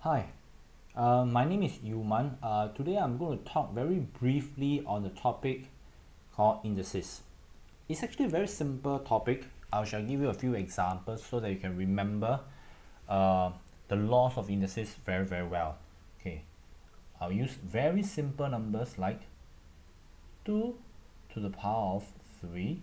Hi, my name is Yuman. Today I'm going to talk very briefly on the topic called indices. It's actually a very simple topic. I shall give you a few examples so that you can remember uh, the laws of indices very well. Okay, I'll use very simple numbers like 2 to the power of 3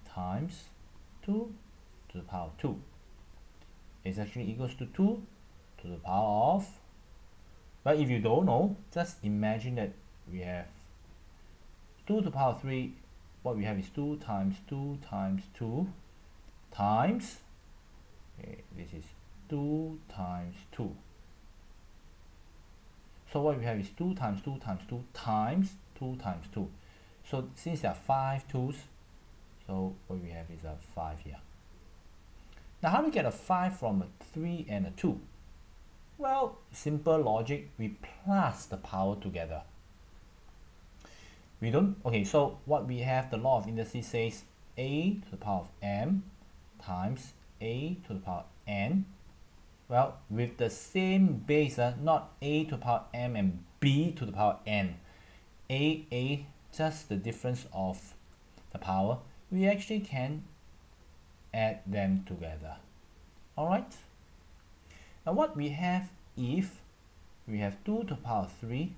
times 2 to the power of 2 is actually equals to 2 to the power of. But if you don't know, just imagine that we have 2 to the power 3. What we have is 2 times 2 times 2 times, okay, this is 2 times 2. So what we have is 2 times 2 times 2 times 2 times 2. So since there are 5 2's, so what we have is a 5 here. Now how do we get a 5 from a 3 and a 2? Well, simple logic, we plus the power together. Okay, so what we have, the law of indices says a to the power of m times a to the power of n. Well, with the same base, not a to the power of m and b to the power of n. A, just the difference of the power, we actually can add them together. Alright? Now what we have if we have 2 to the power of 3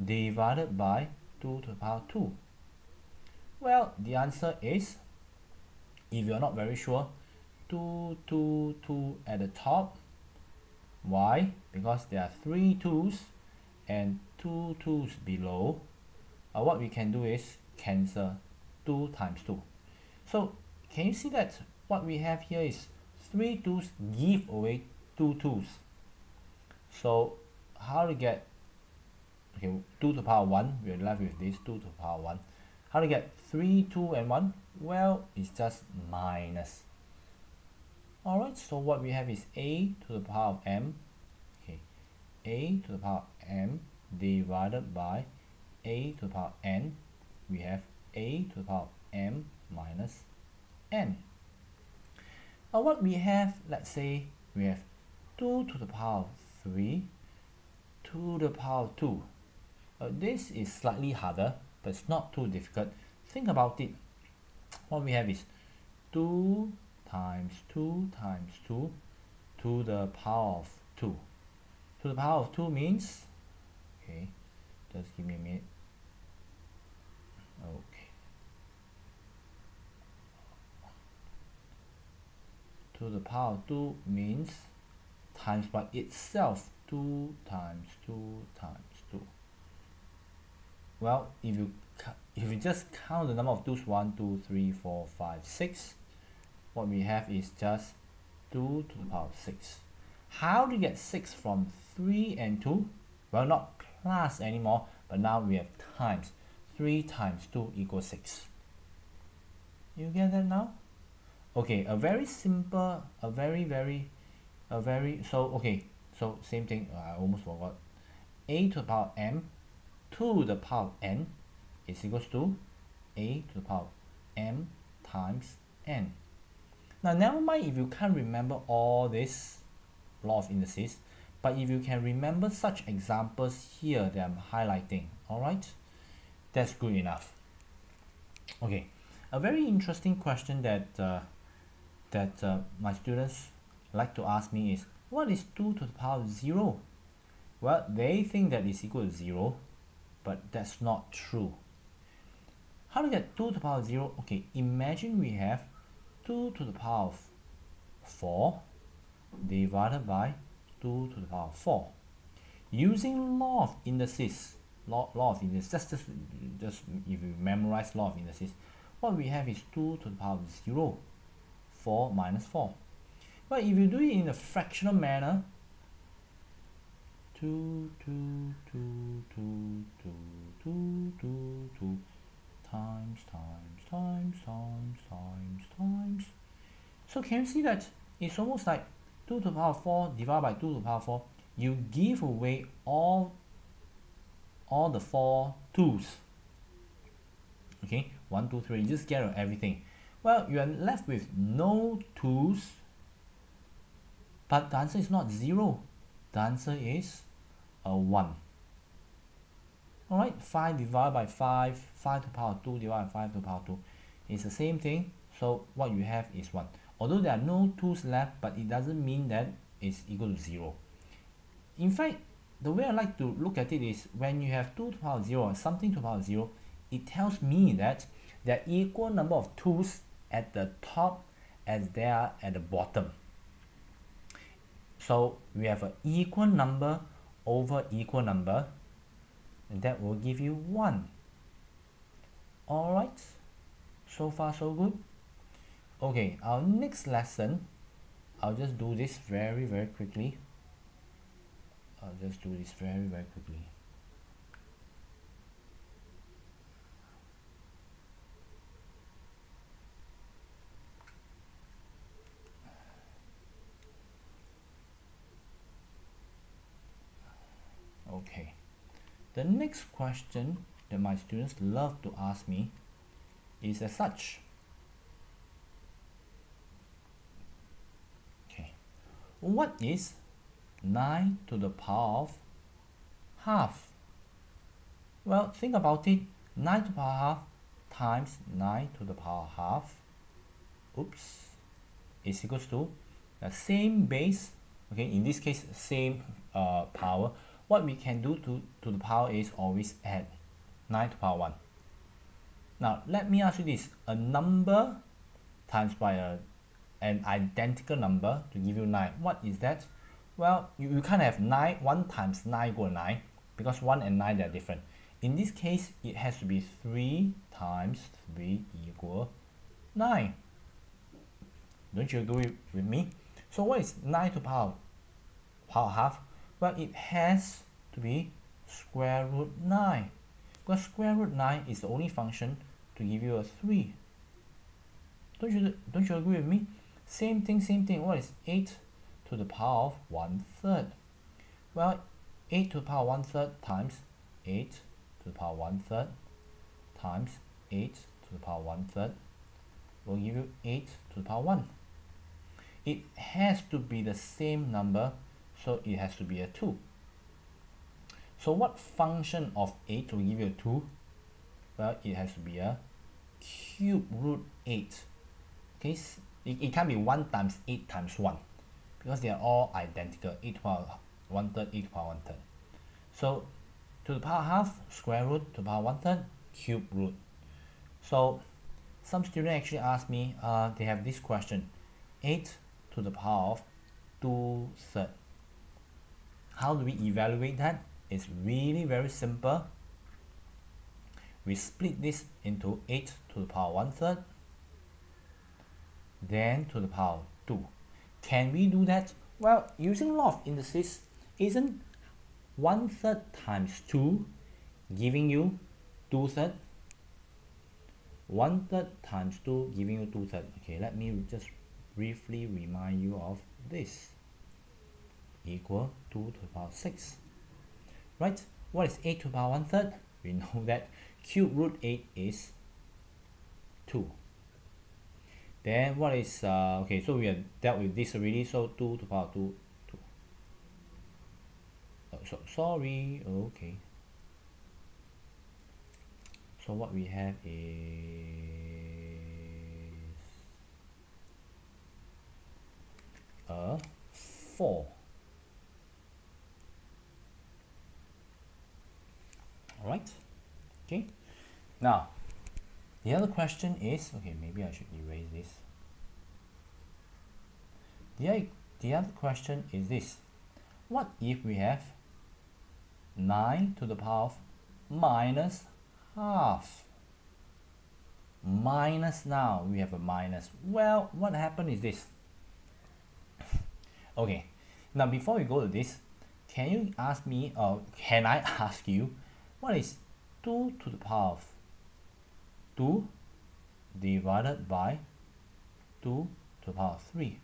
divided by 2 to the power of 2? Well, the answer is, if you're not very sure, 2, 2, 2 at the top. Why? Because there are 3 2's and 2 2's below. What we can do is cancel 2 times 2. So can you see that what we have here is 3 2's give away 2 2's. So how to get, okay, 2 to the power 1, we're left with this 2 to the power 1. How to get 3, 2 and 1? Well, it's just minus. Alright, so what we have is a to the power of m, okay, a to the power of m divided by a to the power of n. We have a to the power of m minus n. Now what we have, let's say we have 2 to the power of 3 to the power of 2. This is slightly harder, but it's not too difficult. Think about it. What we have is 2 times 2 times 2 to the power of 2. To the power of 2 means, okay, just give me a minute. Okay. To the power of 2 means times by itself, 2 times 2 times 2. Well, if you just count the number of 2's, 1, 2, 3, 4, 5, 6, what we have is just 2 to the power of 6. How do you get 6 from 3 and 2? Well, not plus anymore, but now we have times. 3 times 2 equals 6. You get that now? Okay, a very simple, so same thing, I almost forgot. A to the power of m to the power of n is equals to a to the power of m times n. Now never mind if you can't remember all this law of indices, but if you can remember such examples here that I'm highlighting, alright, that's good enough. Okay, a very interesting question that my students like to ask me is, what is 2 to the power of 0? Well, they think that is equal to 0, but that's not true. How to get 2 to the power of 0? Okay, imagine we have 2 to the power of 4 divided by 2 to the power of 4. Using law of indices, just if you memorize law of indices, what we have is 2 to the power of 0, 4 minus 4. But if you do it in a fractional manner, 2 times. So can you see that it's almost like 2 to the power of 4 divided by 2 to the power of 4. You give away all the 4 2's. Okay, 1, 2, 3, you just get everything. Well, you are left with no 2's, but the answer is not 0. The answer is a 1. Alright, 5 divided by 5, 5 to the power 2 divided by 5 to the power 2. It's the same thing, so what you have is 1. Although there are no 2's left, but it doesn't mean that it's equal to 0. In fact, the way I like to look at it is when you have 2 to the power 0 and something to the power 0, it tells me that there are equal number of 2's at the top as there are at the bottom. So we have an equal number over equal number, and that will give you 1. Alright, so far so good. Okay, our next lesson, I'll just do this very quickly. Okay, the next question that my students love to ask me is as such. Okay, what is 9 to the power of half? Well, think about it. 9 to the power half times 9 to the power half, is equals to the same base. Okay, in this case, same power. What we can do to the power is always add 9 to the power 1. Now, let me ask you this. A number times by an identical number to give you 9. What is that? Well, you can't have 1 times 9 equal to 9, because 1 and 9 they are different. In this case, it has to be 3 times 3 equal 9. Don't you agree with me? So what is 9 to the power half? Well, it has to be square root 9, because square root 9 is the only function to give you a 3. Don't you agree with me? Same thing. What is 8 to the power of 1/3? Well, 8 to the power 1/3 times 8 to the power 1/3 times 8 to the power 1/3 will give you 8 to the power 1. It has to be the same number, so it has to be a 2. So what function of 8 will give you a 2? Well, it has to be a cube root 8. Okay, it can't be 1 times 8 times 1, because they are all identical. 8 to the power 1/3, 8 to the power 1/3. So to the power half, square root, to the power 1/3, cube root. So some students actually ask me, they have this question, 8 to the power of 2/3. How do we evaluate that? It's really very simple. We split this into 8 to the power 1/3, then to the power 2. Can we do that? Well, using law of indices, isn't 1/3 times 2 giving you 2/3? 1/3 times 2 giving you 2/3. Okay, let me just briefly remind you of this. Equal 2 to the power 6. Right? What is 8 to the power 1/3? We know that cube root 8 is 2. Then what is, okay, so we have dealt with this already, so 2 to the power 2, 2. Oh, so sorry, okay. So what we have is a 4. Alright, okay. Now, the other question is, okay, maybe I should erase this. The other question is this. What if we have 9 to the power of minus half? Minus, now we have a minus. Well, what happened is this. Okay, now before we go to this, can you ask me, or can I ask you, what is 2 to the power of 2 divided by 2 to the power of 3?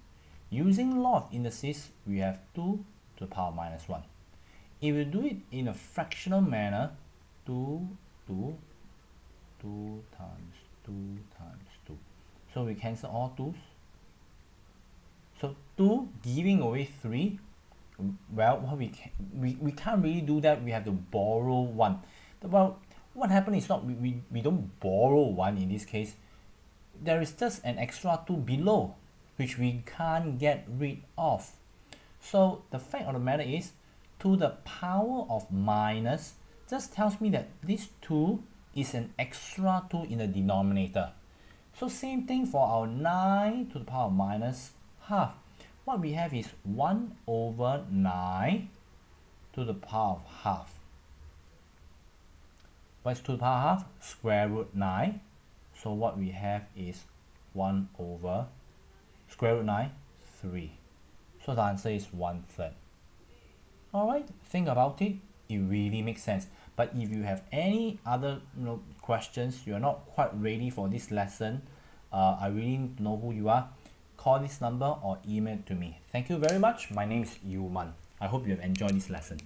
Using law of indices, we have 2 to the power minus 1. If you do it in a fractional manner, 2 times 2 times 2. So we cancel all 2's. So 2 giving away 3. well, we can't really do that. We have to borrow 1. Well, what happened is not we don't borrow 1 in this case. There is just an extra 2 below, which we can't get rid of. So the fact of the matter is, to the power of minus just tells me that this 2 is an extra 2 in the denominator. So same thing for our 9 to the power of minus half. What we have is 1 over 9 to the power of half. What's 2 to the power of half? Square root 9. So what we have is 1 over square root 9, 3. So the answer is 1/3. Alright, think about it. It really makes sense. But if you have any other questions, you're not quite ready for this lesson, I really need to know who you are, call this number or email to me. Thank you very much. My name is Yuman. I hope you have enjoyed this lesson.